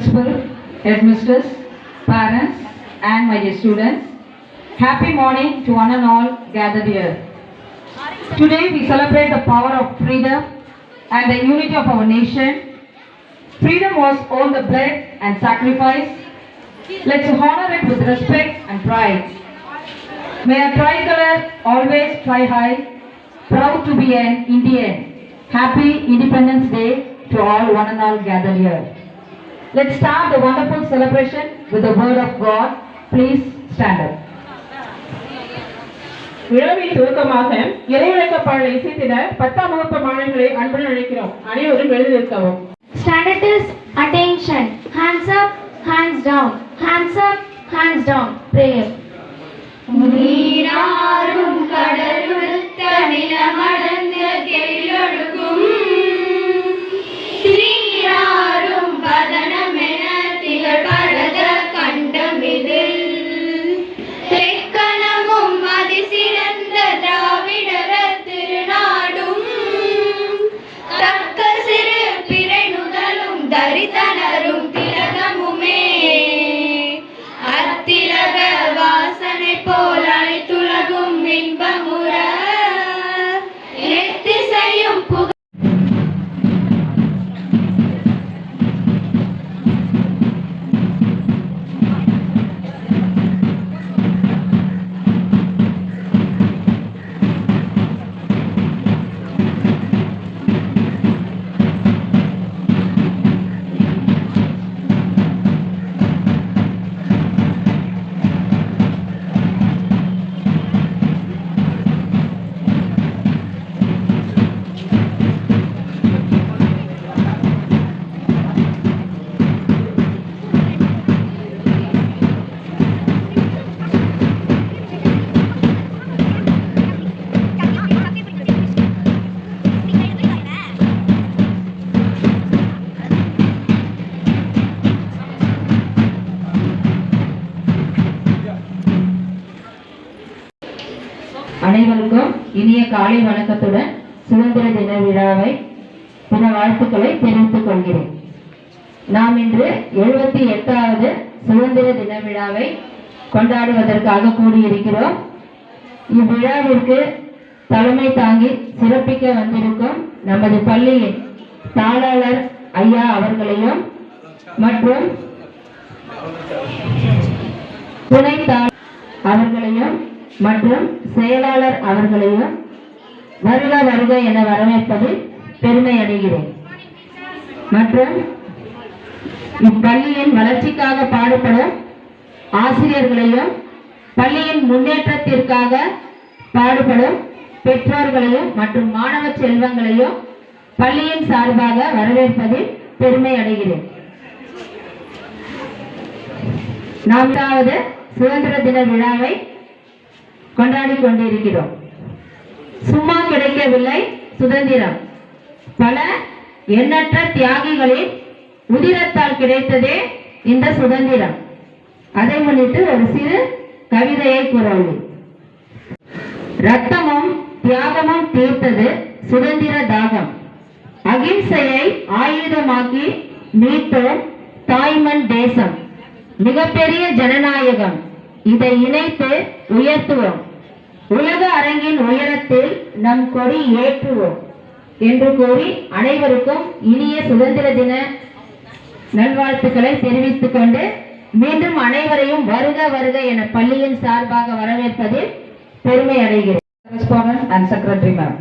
principal, headmisters, parents, and my dear students. Happy morning to one and all gathered here. Today we celebrate the power of freedom and the unity of our nation. Freedom was all the blood and sacrifice. Let's honor it with respect and pride. May our tricolor always fly high, proud to be an Indian. Happy Independence Day to all one and all gathered here. Let's start the wonderful celebration with the word of God. Please stand up. விழாவின் துவக்கமாக இறைவழக்க பாடலை இசைத்திட 10ஆம் வகுப்பு மாணவர்களை அன்புடன் அழைக்கிறோம். அனைவரும் எழுதி நிற்கவும். Standards, attention, hands up, hands down, hands up, hands down. Prayer. நீராறும் கடலுடுத்த நிலமடர்ந்த கெழிலொழுகும் சீராறும் பதனமென திகழ் பரத கண்டமிதில் தெக்கணமும் அதிசிறந்த திராவிடர் திருநாடும் தக்க சிறு பிறை நுதலும் தரிதனரும் திலகமுமே அத்திலக வாசனை போல் அனைத்துலகும் இன்பமுற எத்திசையும் அனைவருக்கும் இனிய காலை வணக்கத்துடன் சுதந்திர தின விழாவை தின வாழ்த்துக்களை தெரிவித்துக் கொள்கிறேன். நாம் இன்று 78வது சுதந்திர தின விழாவை கொண்டாடுவதற்காக கூடியிருக்கிறோம். இவ்விழாவிற்கு தலைமை தாங்கி சிறப்பிக்க வந்திருக்கும் நமது பள்ளியின் தாளாளர் ஐயா அவர்களையும் மற்றும் துணை அவர்களையும் மற்றும் செயலாளர் அவர்களையும் வருக வருக என வரவேற்பதில் பெருமை அடைகிறேன். மற்றும் இப்பள்ளியின் வளர்ச்சிக்காக பாடுபடும் ஆசிரியர்களையும் பள்ளியின் முன்னேற்றத்திற்காக பாடுபடும் பெற்றோர்களையும் மற்றும் மாணவ செல்வங்களையும் பள்ளியின் சார்பாக வரவேற்பதில் பெருமை அடைகிறேன். நாம் சுதந்திர தின விழாவை கொண்டாடி கொண்டிருக்கிறோம். சும்மா கிடைக்கவில்லை சுதந்திரம், பல எண்ணற்ற தியாகிகளின் உதிரத்தால் கிடைத்ததே இந்த சுதந்திரம். அதை முன்னிட்டு ஒரு சிறு கவிதையை கூறவும். ரத்தமும் தியாகமும் தீர்த்தது சுதந்திர தாகம், அகிம்சையை ஆயுதமாக்கி மீட்டோம் தாய்மண் தேசம், மிகப்பெரிய ஜனநாயகம், இதை இணைத்து உயர்த்துவோம், உலக அரங்கின் உயரத்தில் நம் கொடி ஏற்றுவோம் என்று கூறி அனைவருக்கும் இனிய சுதந்திர தின நல்வாழ்த்துக்களை தெரிவித்துக் கொண்டு மீண்டும் அனைவரையும் வருக வருக என பள்ளியின் சார்பாக வரவேற்பதில் பெருமை அடைகிறேன். Correspondent and Secretary Ma'am.